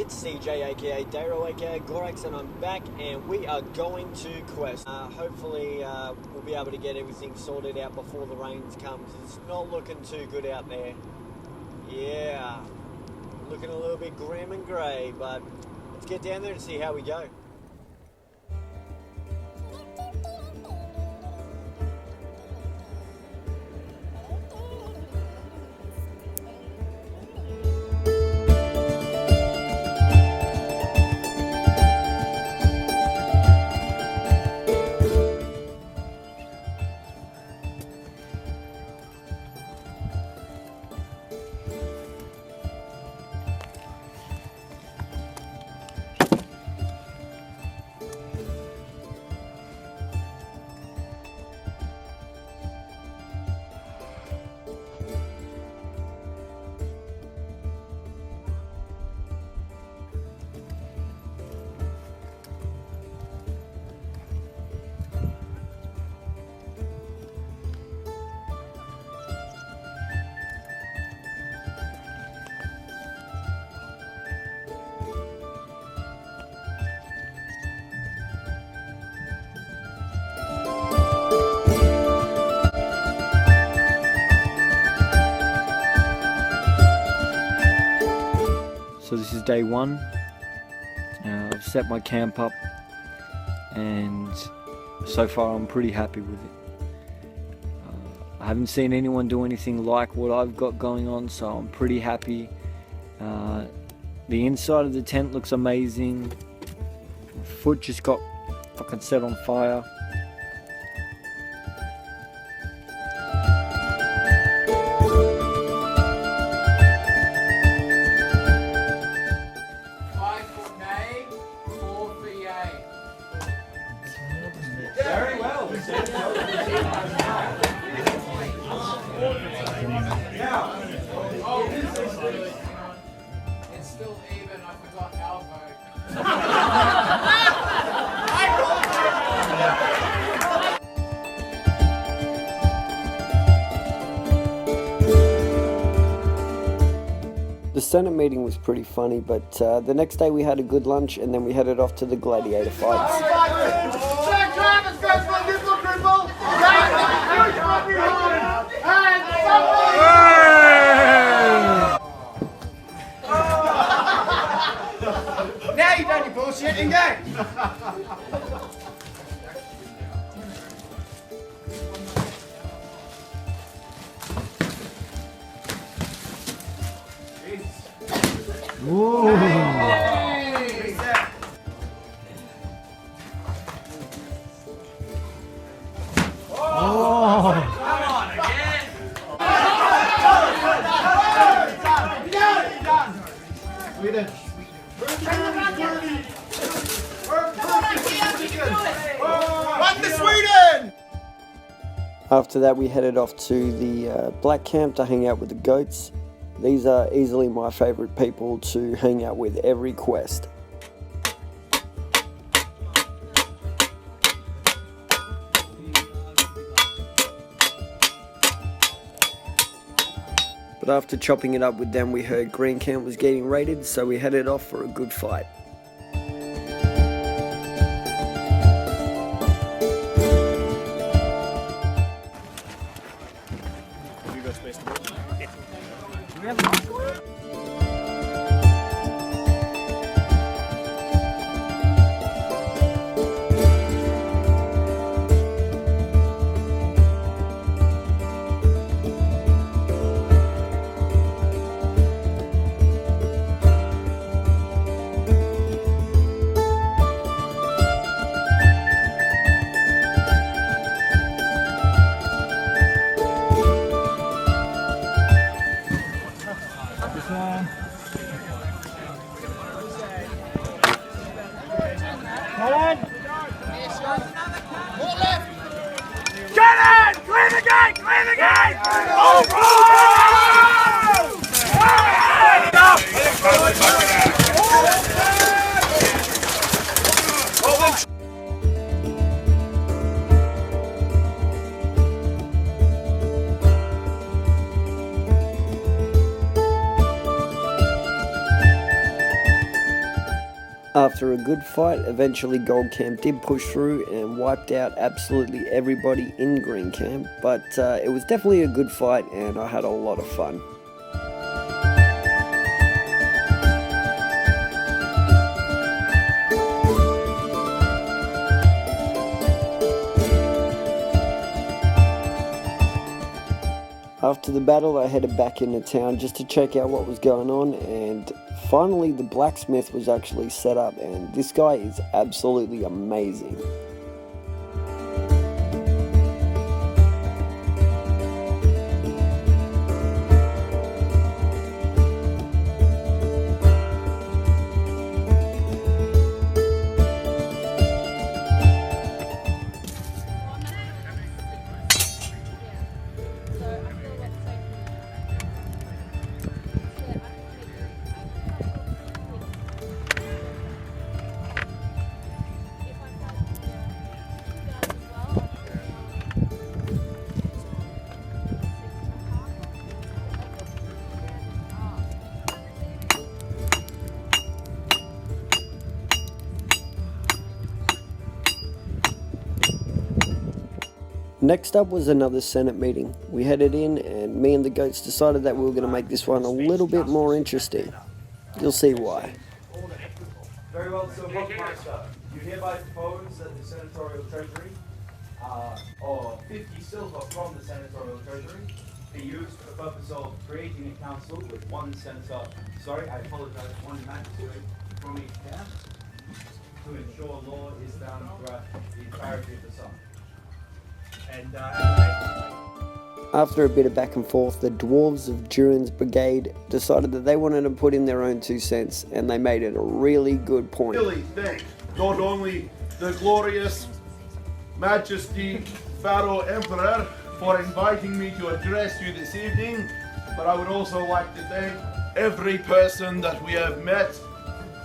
it's CJ aka Dayro aka Gorax, and I'm back and we are going to Quest. Hopefully we'll be able to get everything sorted out before the rains come. It's not looking too good out there. Yeah, looking a little bit grim and grey, but let's get down there and see how we go. So this is day one. I've set my camp up and so far I'm pretty happy with it. I haven't seen anyone do anything like what I've got going on, so I'm pretty happy. The inside of the tent looks amazing. My foot just got fucking set on fire. Very well. It's still even. I forgot Alvo. The Senate meeting was pretty funny, but the next day we had a good lunch and then we headed off to the gladiator fights. Now you've done your bullshit and go! After that we headed off to the black camp to hang out with the goats. These are easily my favourite people to hang out with every quest. But after chopping it up with them, we heard Green Camp was getting raided, so we headed off for a good fight. After a good fight, eventually Gold Camp did push through and wiped out absolutely everybody in Green Camp, but it was definitely a good fight and I had a lot of fun. After the battle, I headed back into town just to check out what was going on, and finally the blacksmith was actually set up, and this guy is absolutely amazing. Next up was another Senate meeting. We headed in and me and the goats decided that we were going to make this one a little bit more interesting. You'll see why. Very well, so Master, you hereby propose that the senatorial treasury, or 50 silver from the senatorial treasury, be used for the purpose of creating a council with one senator, one magistrate from each camp, to ensure law is done throughout the entirety of the summer. And after a bit of back and forth, the dwarves of Durin's brigade decided that they wanted to put in their own 2 cents, and they made it a really good point. Really thank not only the glorious Majesty Pharaoh Emperor for inviting me to address you this evening, but I would also like to thank every person that we have met,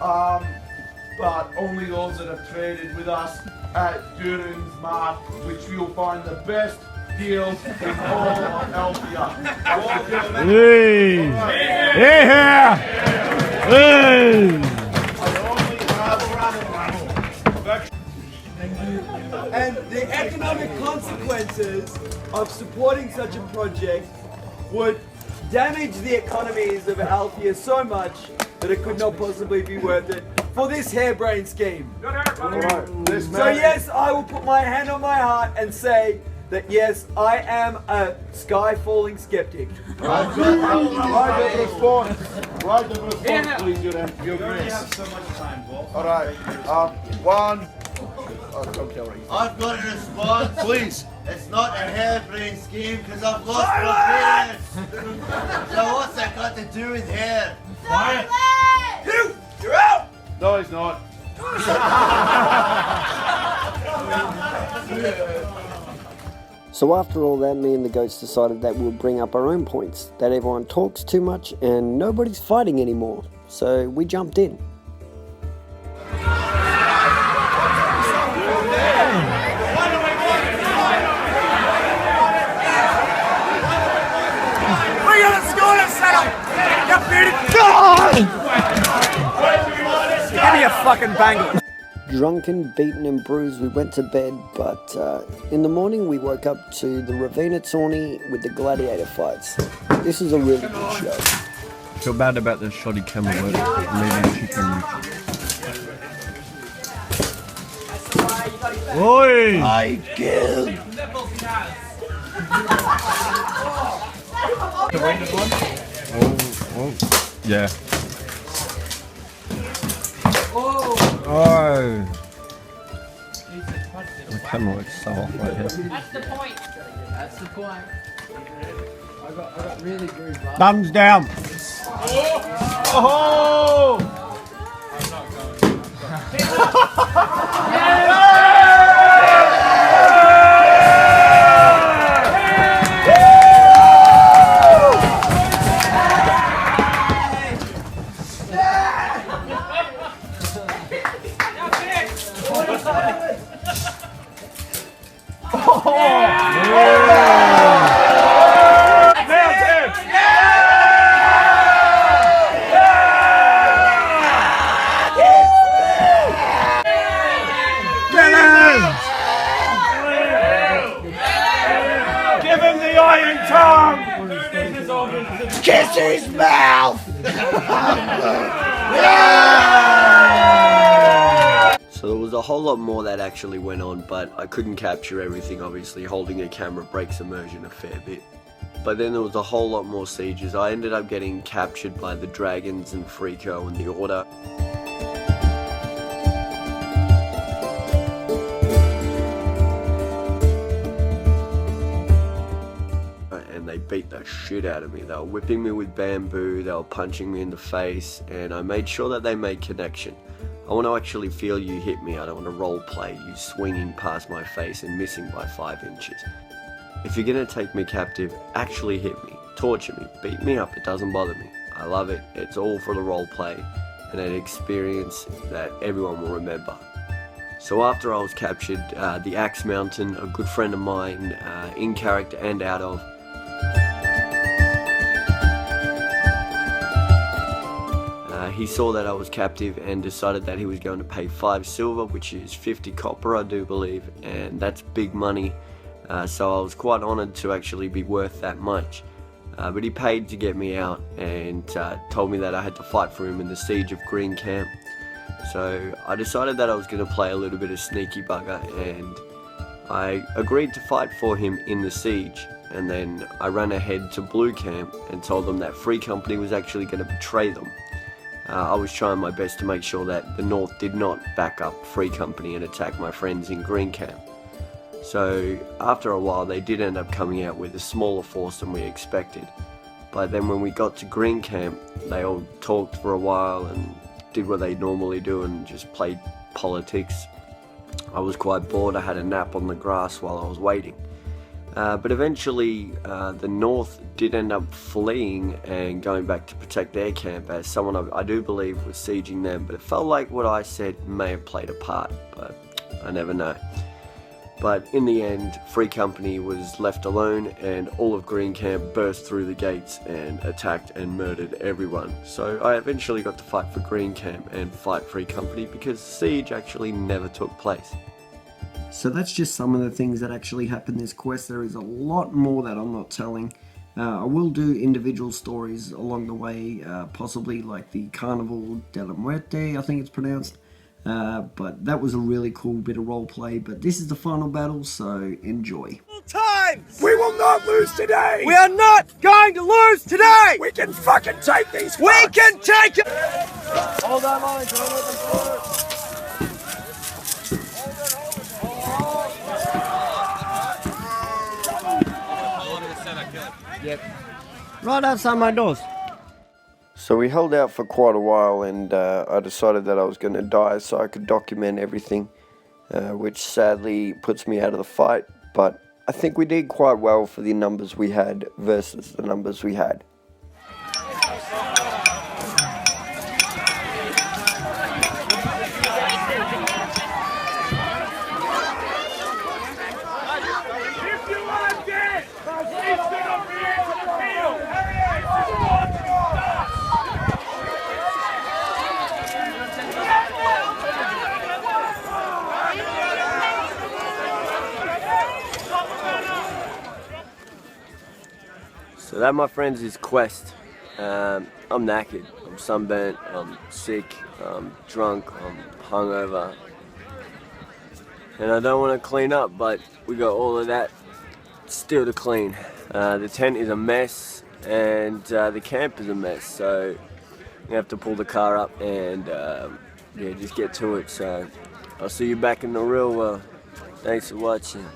but only those that have traded with us at Durin's Mark, which you'll find the best deals in all of Althea. Hey! Yeah! Hey! And the economic consequences of supporting such a project would damage the economies of Althea so much that it could not possibly be worth it for this harebrained scheme. So yes, I will put my hand on my heart and say that yes, I am a sky-falling skeptic. Right of response, please, Your Grace. you only have so much time, Wolf. All right, one. I've got a response. Please. It's not a harebrained scheme because I've lost my parents. So what's that got to do with hair? Quiet. You're out! No, he's not. So after all that, me and the goats decided that we'll bring up our own points, that everyone talks too much and nobody's fighting anymore. So we jumped in. Give me a fucking bangle. Drunken, beaten and bruised, we went to bed, but in the morning we woke up to the Ravina tourney with the gladiator fights. This is a really good show. I feel bad about the shoddy camel work, leaving chicken. Oi! I killed. The weighted one? Oh. Yeah. Oh! The camera looks so off right here. That's the point. That's the point. I got really grooved. Thumbs down. Oh! I'm not going. his mouth! So there was a whole lot more that actually went on, but I couldn't capture everything. Obviously, holding a camera breaks immersion a fair bit. But then there was a whole lot more sieges. I ended up getting captured by the Dragons and Freako and the Order. And they beat the shit out of me. They were whipping me with bamboo, they were punching me in the face, and I made sure that they made connection. I want to actually feel you hit me. I don't want to role play you swinging past my face and missing by 5 inches. If you're going to take me captive, actually hit me, torture me, beat me up, it doesn't bother me. I love it, it's all for the role play and an experience that everyone will remember. So after I was captured, the Axe Mountain, a good friend of mine, in character and out of, he saw that I was captive and decided that he was going to pay 5 silver, which is 50 copper I do believe, and that's big money. So I was quite honoured to actually be worth that much. But he paid to get me out and told me that I had to fight for him in the siege of Green Camp. So I decided that I was going to play a little bit of sneaky bugger, and I agreed to fight for him in the siege. And then I ran ahead to Blue Camp and told them that Free Company was actually going to betray them. I was trying my best to make sure that the North did not back up Free Company and attack my friends in Green Camp. So after a while they did end up coming out with a smaller force than we expected. But then when we got to Green Camp, they all talked for a while and did what they normally do and just played politics. I was quite bored. I had a nap on the grass while I was waiting. But eventually the North did end up fleeing and going back to protect their camp, as someone I do believe was sieging them, but it felt like what I said may have played a part, but I never know. But in the end, Free Company was left alone and all of Green Camp burst through the gates and attacked and murdered everyone. So I eventually got to fight for Green Camp and fight Free Company because the siege actually never took place. So that's just some of the things that actually happened in this quest. There is a lot more that I'm not telling. I will do individual stories along the way, possibly like the Carnival de la Muerte, I think it's pronounced. But that was a really cool bit of roleplay. But this is the final battle, so enjoy. Times! We will not lose today! We are not going to lose today! We can fucking take these fucks! We can take it! Hold that line, don't let them through it. Yep. Right outside my doors. So we held out for quite a while, and I decided that I was going to die so I could document everything, which sadly puts me out of the fight, but I think we did quite well for the numbers we had versus the numbers we had. So that, my friends, is Quest. I'm knackered, I'm sunburnt, I'm sick, I'm drunk, I'm hungover. And I don't want to clean up, but we got all of that still to clean. The tent is a mess, and the camp is a mess, so we have to pull the car up and yeah, just get to it. So I'll see you back in the real world. Thanks for watching.